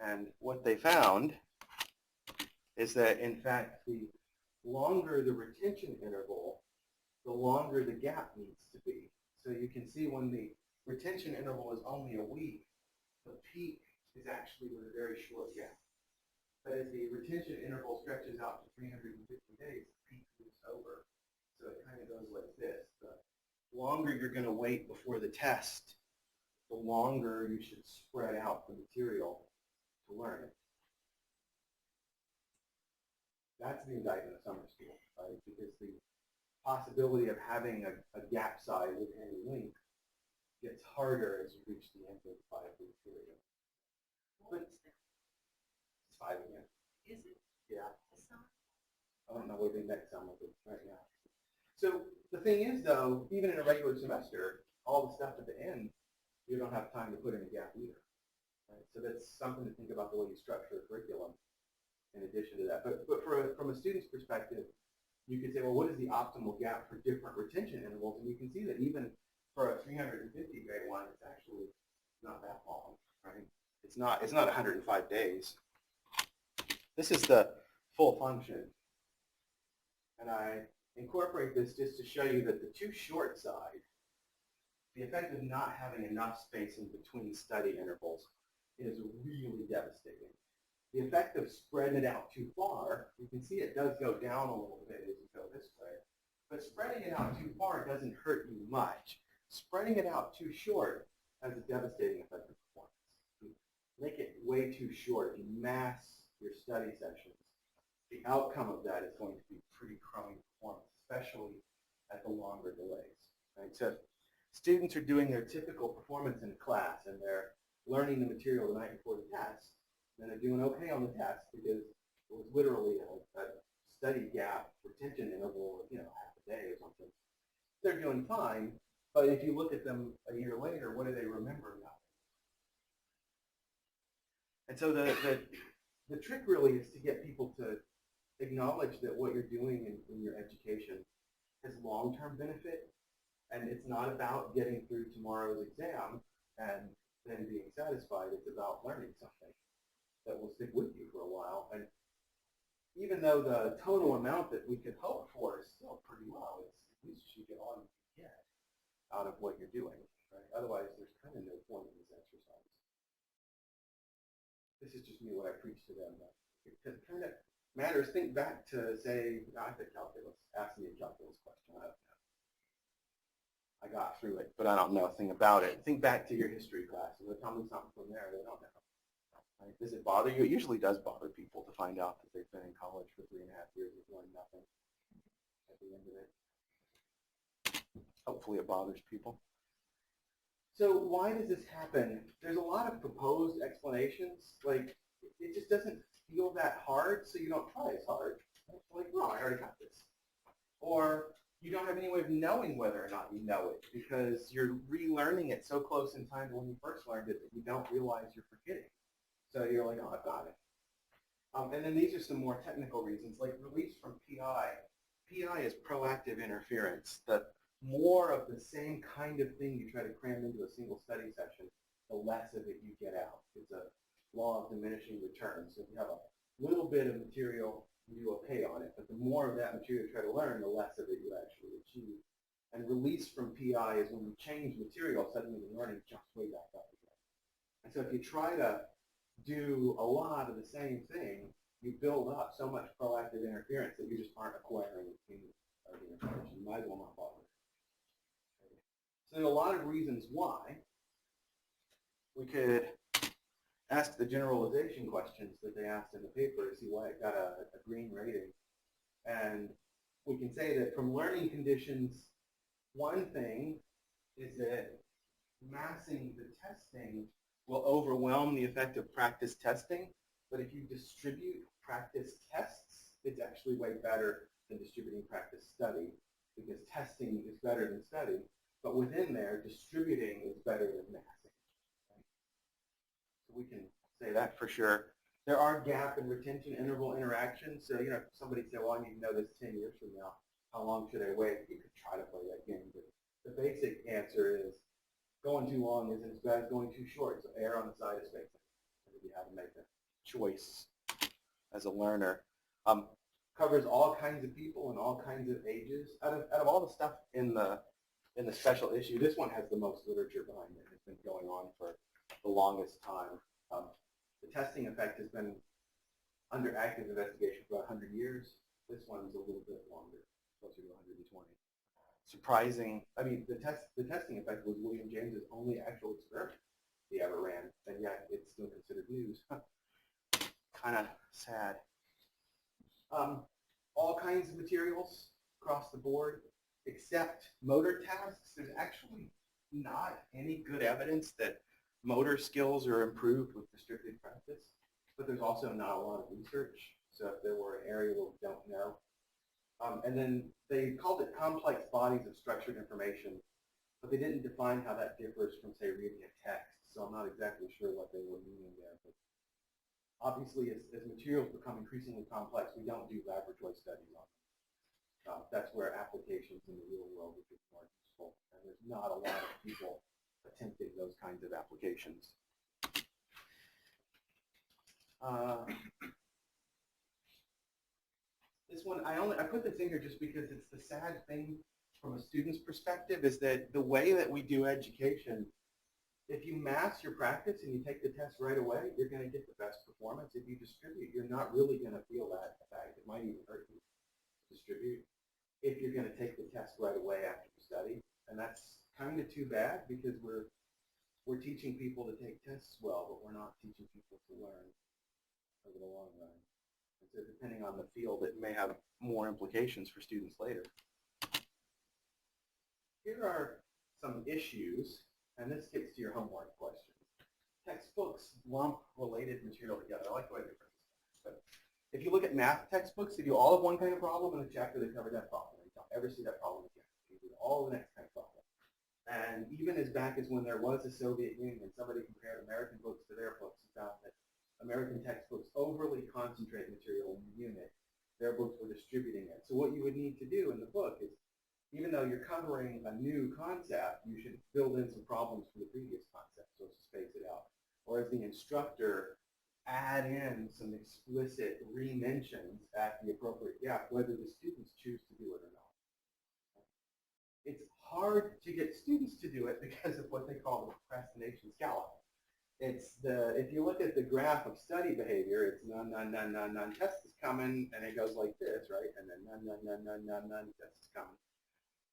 And what they found is that, in fact, the longer the retention interval, the longer the gap needs to be. So you can see when the retention interval is only a week, the peak is actually with a very short gap. But as the retention interval stretches out to 350 days, the peak moves over. So it kind of goes like this. The longer you're going to wait before the test, the longer you should spread out the material to learn it. That's the indictment of summer school, right? Because the possibility of having a gap size of any length gets harder as you reach the end of the 5-week period. But it's 5 again. Is it? Yeah. This summer? I don't know what the next summer will be right now. So the thing is, though, even in a regular semester, all the stuff at the end, you don't have time to put in a gap either. Right? So that's something to think about the way you structure a curriculum in addition to that. But from a student's perspective, you could say, well, what is the optimal gap for different retention intervals? And you can see that even for a 350 grade one, it's actually not that long, right? It's not 105 days. This is the full function. And I incorporate this just to show you that the too short side, the effect of not having enough space in between study intervals is really devastating. The effect of spreading it out too far, you can see it does go down a little bit as you go this way. But spreading it out too far doesn't hurt you much. Spreading it out too short has a devastating effect on performance. If you make it way too short, if you mass your study sessions, the outcome of that is going to be pretty crummy performance, especially at the longer delays. Right? So students are doing their typical performance in class, and they're learning the material the night before the test, and they're doing okay on the test because it was literally a study gap retention interval of half a day or something. They're doing fine, but if you look at them a year later, what do they remember? Nothing. And so the trick really is to get people to acknowledge that what you're doing in your education has long-term benefit, and it's not about getting through tomorrow's exam and then being satisfied. It's about learning something that will stick with you for a while. And even though the total amount that we could hope for is still pretty low, it's at least you get all you can get out of what you're doing. Right? Otherwise, there's kind of no point in this exercise. This is just me, what I preach to them. Because it kind of matters. Think back to, say, I think calculus. Ask me a calculus question. I don't know. I got through it, but I don't know a thing about it. Think back to your history class, and they'll tell me something from there they don't know. Right? Does it bother you? It usually does bother people to find out that they've been in college for 3.5 years and learned nothing at the end of it. Hopefully it bothers people. So why does this happen? There's a lot of proposed explanations. Like, it just doesn't feel that hard, so you don't try as hard. It's like, well, I already got this. Or you don't have any way of knowing whether or not you know it because you're relearning it so close in time to when you first learned it that you don't realize you're forgetting. So you're like, oh, I've got it. And then these are some more technical reasons, like release from PI. PI is proactive interference. The more of the same kind of thing you try to cram into a single study session, the less of it you get out. It's a law of diminishing returns. So if you have a little bit of material, you do okay on it, but the more of that material you try to learn, the less of it you actually achieve. And release from PI is when you change material, suddenly the learning jumps way back up again. And so if you try to do a lot of the same thing, you build up so much proactive interference that you just aren't acquiring the information. You might as well not bother. So there are a lot of reasons why. We could ask the generalization questions that they asked in the paper to see why it got a green rating. And we can say that from learning conditions, one thing is that massing the testing will overwhelm the effect of practice testing. But if you distribute practice tests, it's actually way better than distributing practice study, because testing is better than study. But within there, distributing is better than massing. Right? So we can say that for sure. There are gap and retention interval interactions. So, if somebody said, well, I need to know this 10 years from now, how long should I wait? You could try to play that game. But the basic answer is going too long isn't as bad as going too short. So err on the side of spacing. If you have to make a choice as a learner. Covers all kinds of people and all kinds of ages. Out of all the stuff in the special issue, this one has the most literature behind it. It's been going on for the longest time. The testing effect has been under active investigation for 100 years. This one's a little bit longer, closer to 120. Surprising. I mean, the testing effect was William James's only actual experiment he ever ran, and yet it's still considered news. Kind of sad. All kinds of materials across the board, except motor tasks. There's actually not any good evidence that motor skills are improved with restricted practice, but there's also not a lot of research. So if there were an area where we don't know. And then they called it complex bodies of structured information, but they didn't define how that differs from, say, reading a text. So I'm not exactly sure what they were meaning there. But obviously, as materials become increasingly complex, we don't do laboratory studies on them. That's where applications in the real world would be more useful. And there's not a lot of people attempting those kinds of applications. This one, I put this in here just because it's the sad thing from a student's perspective is that the way that we do education, if you mass your practice and you take the test right away, you're going to get the best performance. If you distribute, you're not really going to feel that effect. It might even hurt you to distribute if you're going to take the test right away after you study. And that's kind of too bad because we're teaching people to take tests well, but we're not teaching people to learn over the long run. And so depending on the field, it may have more implications for students later. Here are some issues, and this gets to your homework questions. Textbooks lump related material together. I like the way they put this. But if you look at math textbooks, they do all of one kind of problem in a chapter they cover that problem. You don't ever see that problem again. They do all the next kind of problem. And even as back as when there was a Soviet Union, somebody compared American books to their books and found that American textbooks overly concentrate material in the unit. Their books were distributing it. So what you would need to do in the book is, even though you're covering a new concept, you should build in some problems from the previous concept so as to space it out. Or as the instructor, add in some explicit re-mentions at the appropriate gap, whether the students choose to do it or not. It's hard to get students to do it because of what they call the procrastination scala. If you look at the graph of study behavior, it's none, test is coming, and it goes like this, right? And then none, test is coming.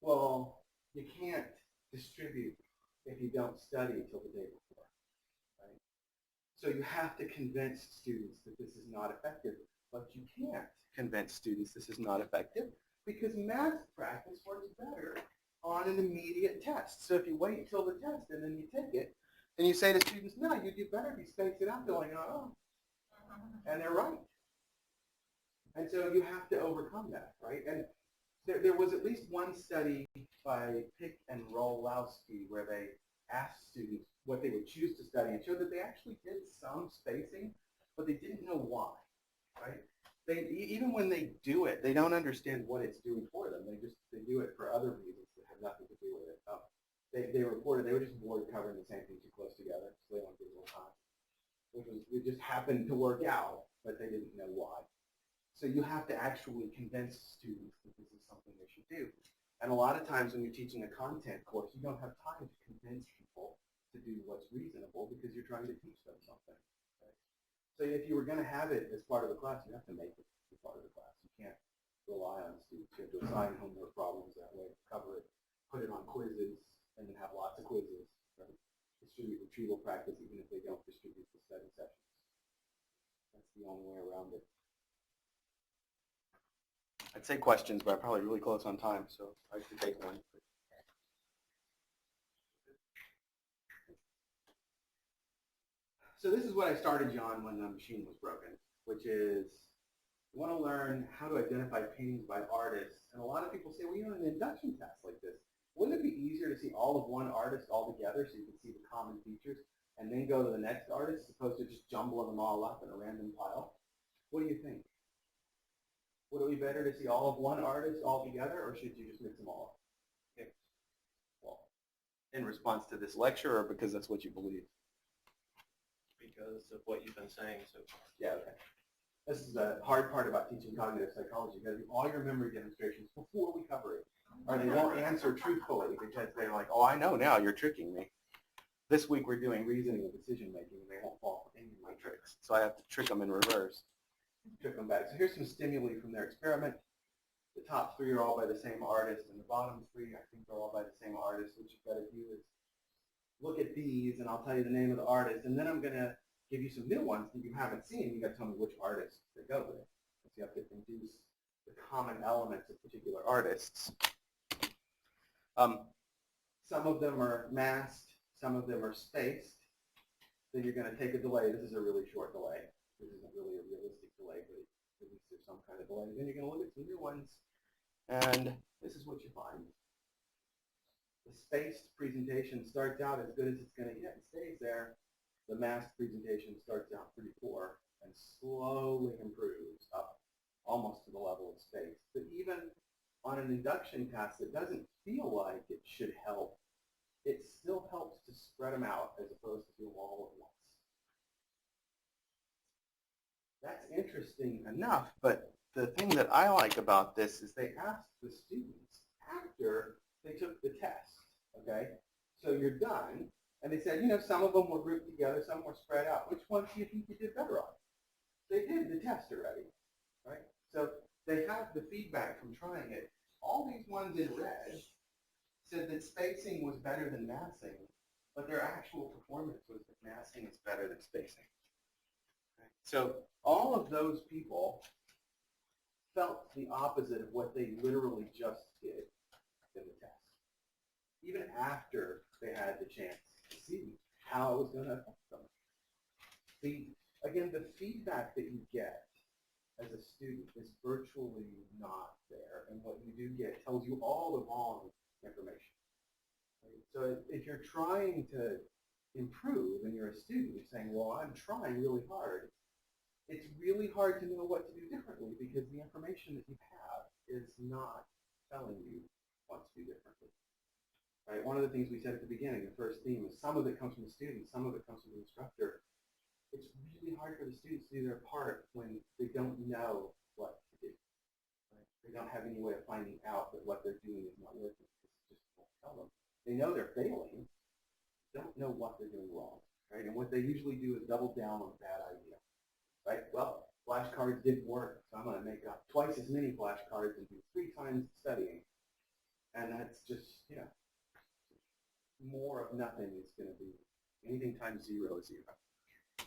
Well, you can't distribute if you don't study until the day before, right? So you have to convince students that this is not effective, but you can't convince students this is not effective because math practice works better on an immediate test. So if you wait until the test and then you take it, and you say to students, no, you do better if you space it out going, oh. And they're right. And so you have to overcome that, right? And there was at least one study by Pick and Rolowski where they asked students what they would choose to study and showed that they actually did some spacing, but they didn't know why, right? even when they do it, they don't understand what it's doing for them. They do it for other reasons that have nothing to do with it. They reported they were just bored covering the same thing too close together, so they don't give it time. It just happened to work out, but they didn't know why. So you have to actually convince students that this is something they should do. And a lot of times when you're teaching a content course, you don't have time to convince people to do what's reasonable because you're trying to teach them something. Right? So if you were going to have it as part of the class, you have to make it as part of the class. You can't rely on students. You have to assign homework problems that way, cover it, put it on quizzes, and then have lots of quizzes. Right? Distribute retrieval practice even if they don't distribute the study sessions. That's the only way around it. I'd say questions, but I'm probably really close on time, so I should take one. So this is what I started you on when the machine was broken, which is you want to learn how to identify paintings by artists. And a lot of people say, well, an induction test like this, wouldn't it be easier to see all of one artist all together so you can see the common features and then go to the next artist as opposed to just jumbling them all up in a random pile? What do you think? Would it be better to see all of one artist all together, or should you just mix them all up? Okay. Well, in response to this lecture, or because that's what you believe? Because of what you've been saying so far. Yeah, okay. This is the hard part about teaching cognitive psychology. You got to do all your memory demonstrations before we cover it, or they won't answer truthfully because they're like, oh, I know now, you're tricking me. This week we're doing reasoning and decision making, and they won't fall for any of my tricks. So I have to trick them in reverse. Trick them back. So here's some stimuli from their experiment. The top three are all by the same artist, and the bottom three, I think, are all by the same artist. What you've got to do is look at these, and I'll tell you the name of the artist, and then I'm going to give you some new ones that you haven't seen. You got to tell me which artists they go with. So you have to induce the common elements of particular artists. Some of them are masked. Some of them are spaced. Then you're going to take a delay. This is a really short delay. This isn't really a realistic delay, but at least there's some kind of delay. Then you're going to look at some new ones, and this is what you find. The spaced presentation starts out as good as it's going to get and stays there. The masked presentation starts out pretty poor and slowly improves up almost to the level of space. But even on an induction test that doesn't feel like it should help, it still helps to spread them out as opposed to do them all at once. That's interesting enough, but the thing that I like about this is they asked the students after they took the test, okay? So you're done, and they said, some of them were grouped together, some were spread out. Which ones do you think you did better on? They did the test already, right? So they have the feedback from trying it. All these ones in red said that spacing was better than massing, but their actual performance was that massing is better than spacing. So all of those people felt the opposite of what they literally just did in the test, even after they had the chance to see how it was going to affect them. Again, the feedback that you get as a student is virtually not there, and what you do get tells you all the wrong information. Right? So if you're trying to improve and you're a student, you're saying, well, I'm trying really hard, it's really hard to know what to do differently because the information that you have is not telling you what to do differently. Right? One of the things we said at the beginning, the first theme, is some of it comes from the student, some of it comes from the instructor. It's really hard for the students to do their part when they don't know what to do. Right? They don't have any way of finding out that what they're doing is not working. It just won't tell them. They know they're failing, don't know what they're doing wrong. Right? And what they usually do is double down on a bad idea. Right? Well, flashcards didn't work, so I'm going to make up twice as many flashcards and do 3 times the studying. And that's just, more of nothing is going to be, anything times 0 is 0.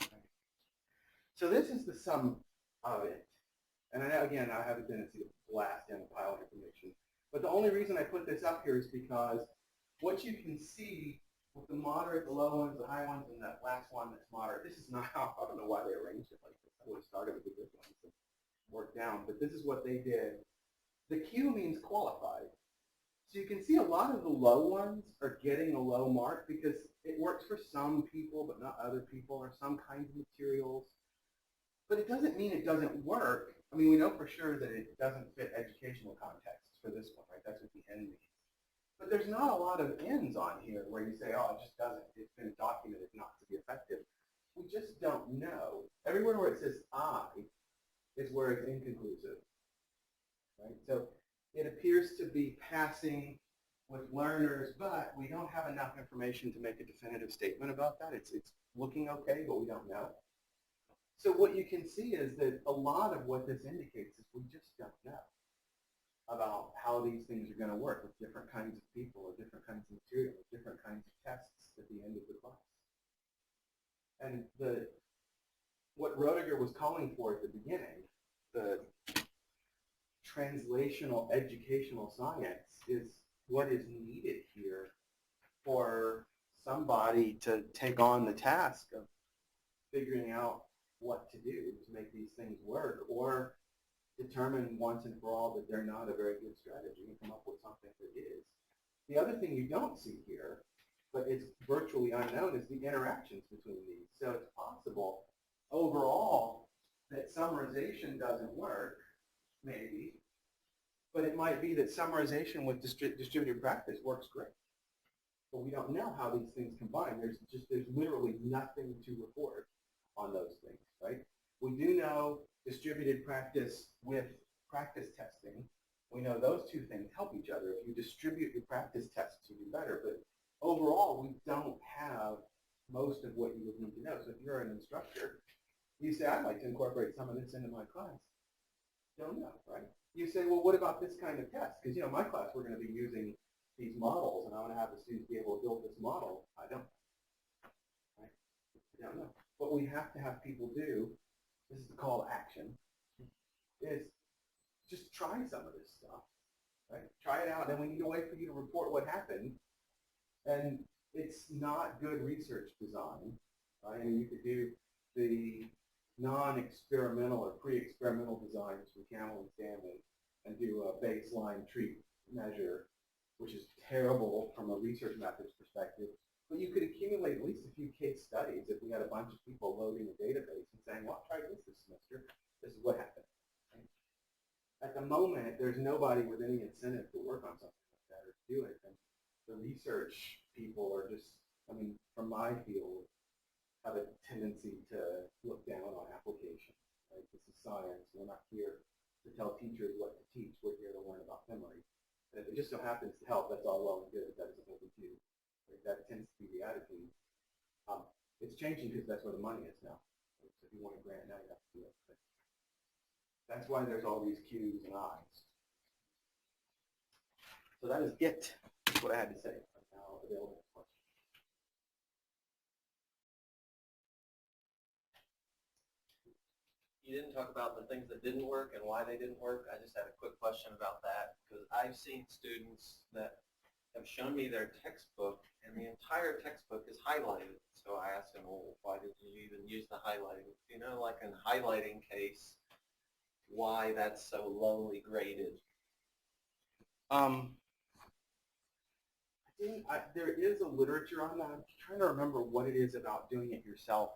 Right? So this is the sum of it. And I know, again, I have a tendency to blast down a pile of information. But the only reason I put this up here is because what you can see with the moderate, the low ones, the high ones, and that last one that's moderate, this is not how, I don't know why they arranged it like this. I would have started with the good ones and worked down, but this is what they did. The Q means qualified. So you can see a lot of the low ones are getting a low mark because it works for some people but not other people, or some kinds of materials. But it doesn't mean it doesn't work. I mean, we know for sure that it doesn't fit educational contexts for this one, right? That's what the N means. But there's not a lot of N's on here where you say, oh, it just doesn't. It's been documented not to be effective. We just don't know. Everywhere where it says I is where it's inconclusive, right? So it appears to be passing with learners, but we don't have enough information to make a definitive statement about that. It's looking okay, but we don't know. So what you can see is that a lot of what this indicates is we just don't know about how these things are going to work with different kinds of people or different kinds of material, or different kinds of tests at the end of the class. And what Roediger was calling for at the beginning, the translational educational science, is what is needed here for somebody to take on the task of figuring out what to do to make these things work, or determine once and for all that they're not a very good strategy and come up with something that is. The other thing you don't see here, but it's virtually unknown, is the interactions between these. So it's possible overall that summarization doesn't work, maybe, but it might be that summarization with distributed practice works great. But we don't know how these things combine. There's literally nothing to report on those things, right? We do know distributed practice with practice testing. We know those two things help each other. If you distribute your practice tests, you do better. But overall, we don't have most of what you would need to know. So if you're an instructor, you say, I'd like to incorporate some of this into my class. Don't know, right? You say, well, what about this kind of test? Because, you know, my class, we're going to be using these models, and I want to have the students be able to build this model. I don't. Right? I don't know. What we have to have people do, this is the call to action, is just try some of this stuff, right? Try it out, and we need a way for you to report what happened. And it's not good research design, right? I mean, you could do the non-experimental or pre-experimental designs from Camel and Stanley and do a baseline treat measure, which is terrible from a research methods perspective. But you could accumulate at least a few case studies if we had a bunch of people loading a database and saying, well, I tried this semester. This is what happened. Right? At the moment, there's nobody with any incentive to work on something like that or to do it. And the research people are just, I mean, from my field, have a tendency to look down on application. Right? This is science. We're not here to tell teachers what to teach. We're here to learn about memory. And if it just so happens to help, that's all well and good. That isn't what we do. Right? That tends to be the attitude. It's changing because that's where the money is now. Right? So if you want a grant now, you have to do it. But that's why there's all these Q's and I's. So that is it. That's what I had to say. I'm now available for questions. You didn't talk about the things that didn't work and why they didn't work. I just had a quick question about that because I've seen students that have shown me their textbook and the entire textbook is highlighted. So I asked them, well, why did you even use the highlighting? You know, like in highlighting case, why that's so lowly graded. There is a literature on that. I'm trying to remember what it is about doing it yourself.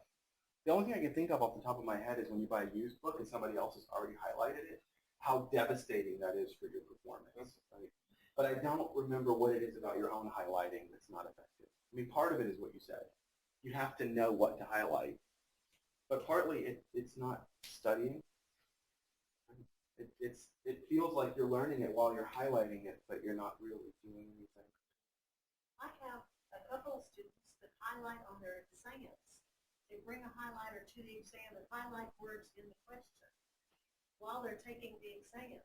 The only thing I can think of off the top of my head is when you buy a used book and somebody else has already highlighted it, how devastating that is for your performance. Right? But I don't remember what it is about your own highlighting that's not effective. I mean, part of it is what you said. You have to know what to highlight. But partly it's not studying. It feels like you're learning it while you're highlighting it, but you're not really doing anything. I have a couple of students that highlight on their exams. They bring a highlighter to the exam and highlight words in the question while they're taking the exam.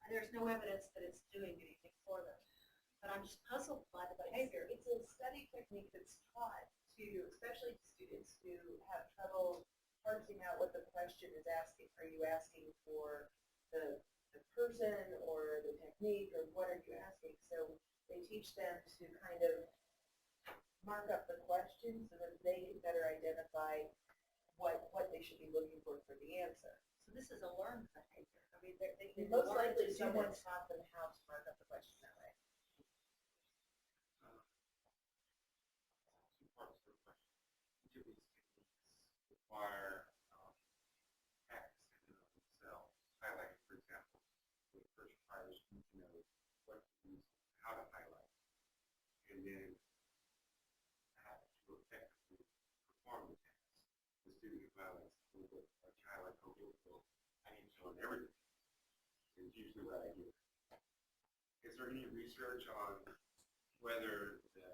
And there's no evidence that it's doing anything for them. But I'm just puzzled by the behavior. It's a study technique that's taught to, especially to students who have trouble parsing out what the question is asking. Are you asking for the person or the technique, or what are you asking? So they teach them to kind of mark up the question so that they can better identify what they should be looking for the answer. So this is a learned behavior. I mean, they Most learn likely to do someone this. taught them how to mark up the question that way. Two parts to the question. Each of these techniques require what to use, how to highlight, and then how to effectively perform the task. The student who highlights a little bit, or highlight a little bit, I need to know everything. Is usually what I do. Is there any research on whether the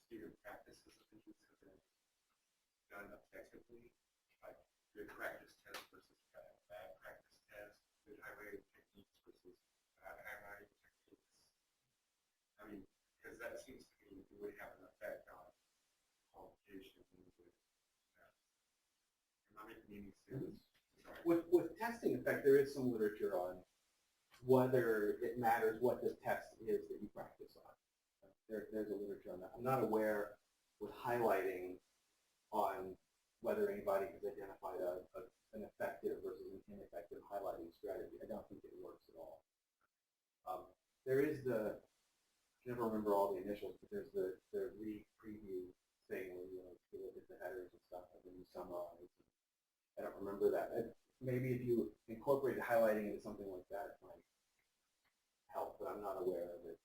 student practices of things have been done effectively, like good practice test versus bad practice test, good highlighting techniques versus bad highlighting techniques? I mean, because that seems to me it would have an effect on qualification. Am I making any sense? With testing effect, there is some literature on whether it matters what the test is that you practice on. There's a literature on that. I'm not aware with highlighting on whether anybody has identified an effective versus an ineffective highlighting strategy. I don't think it works at all. There is I never remember all the initials, but there's the read preview thing where you look at the headers and stuff and then you summarize. I don't remember that. Maybe if you incorporate highlighting into something like that, it might help, but I'm not aware of it.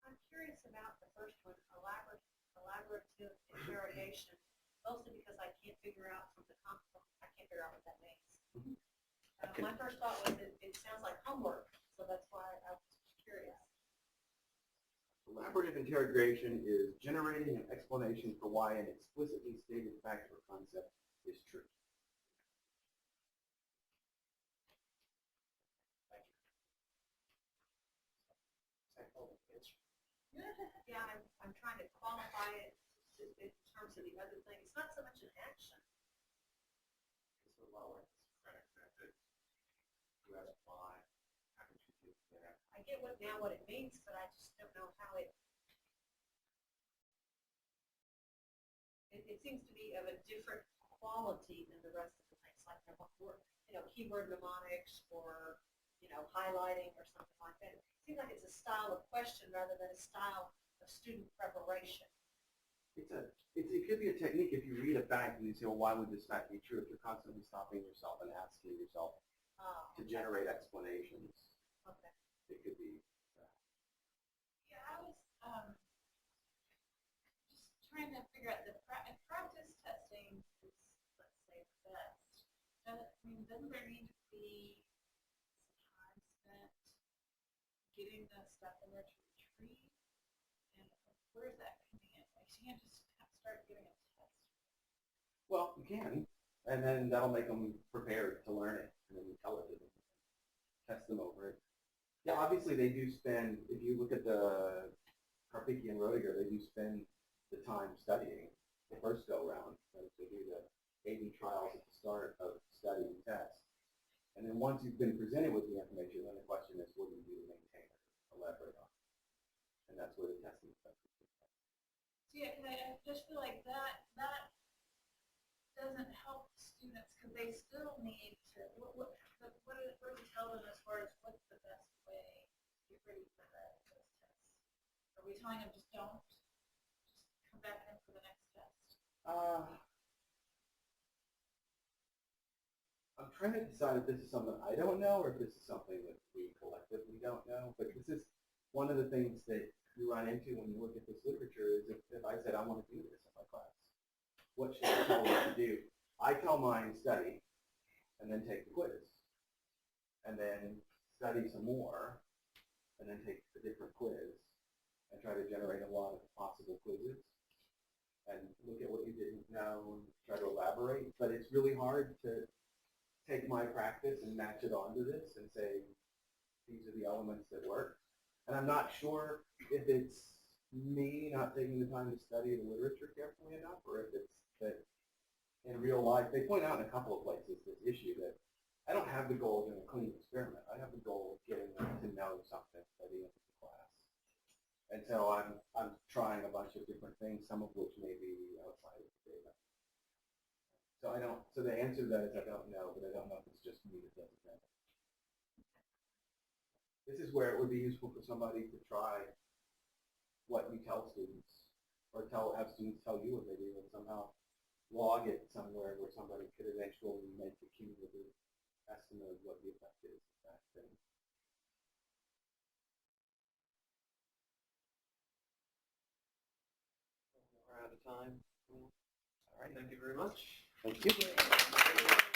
I'm curious about the first one, elaborative interrogation, mostly because I can't figure out from the concept, I can't figure out what that means. My first thought was it sounds like homework, so that's why I was curious. Elaborative interrogation is generating an explanation for why an explicitly stated fact or concept is true. Yeah, I'm trying to qualify it in terms of the other thing. It's not so much an action. It's a lot like this credit method. You ask why, how did you get there? I get what it means, but I just don't know how it seems to be of a different quality than the rest of the things, like keyword mnemonics or highlighting or something like that. It seems like it's a style of question rather than a style of student preparation. It could be a technique if you read a fact and you say, well, why would this fact be true? If you're constantly stopping yourself and asking yourself to generate explanations, Okay. it could be. Yeah, I was just trying to figure out practice testing is, let's say, the best. Doesn't there need to be some time spent getting the stuff in there to retrieve? And where's that coming in? Like, you can't just start giving a test. Well, you can, and then that'll make them prepared to learn it, and then you tell it to them, test them over it. Yeah, obviously they do spend, if you look at the Karpicke and Roediger, they do spend the time studying the first go-round. Right? They do the A/B trials at the start of study and test. And then once you've been presented with the information, then the question is, what do you do to maintain it, elaborate on it? And that's where the testing effect is. So yeah, because I just feel like that doesn't help students because they still need to, what do we tell them as far as what's the best way to get ready for those tests? Are we telling them just don't, just come back in for the next test? I'm trying to decide if this is something I don't know or if this is something that we collectively don't know. But this is one of the things that you run into when you look at this literature is if I said I want to do this in my class, what should I tell them to do? I tell mine study and then take the quiz and then study some more and then take a different quiz and try to generate a lot of possible quizzes and look at what you didn't know and try to elaborate. But it's really hard to take my practice and match it onto this and say, these are the elements that work. And I'm not sure if it's me not taking the time to study the literature carefully enough or if it's that in real life, they point out in a couple of places this issue that I don't have the goal of doing a clean experiment. I have the goal of getting them to know something by the end of the class. And so I'm trying a bunch of different things, some of which may be outside of the data. So the answer to that is I don't know, but I don't know if it's just me that doesn't know. This is where it would be useful for somebody to try what you tell students or have students tell you what they do and somehow log it somewhere where somebody could eventually make a cumulative estimate of what the effect is of that thing. time. All right. Thank you very much. Thank you.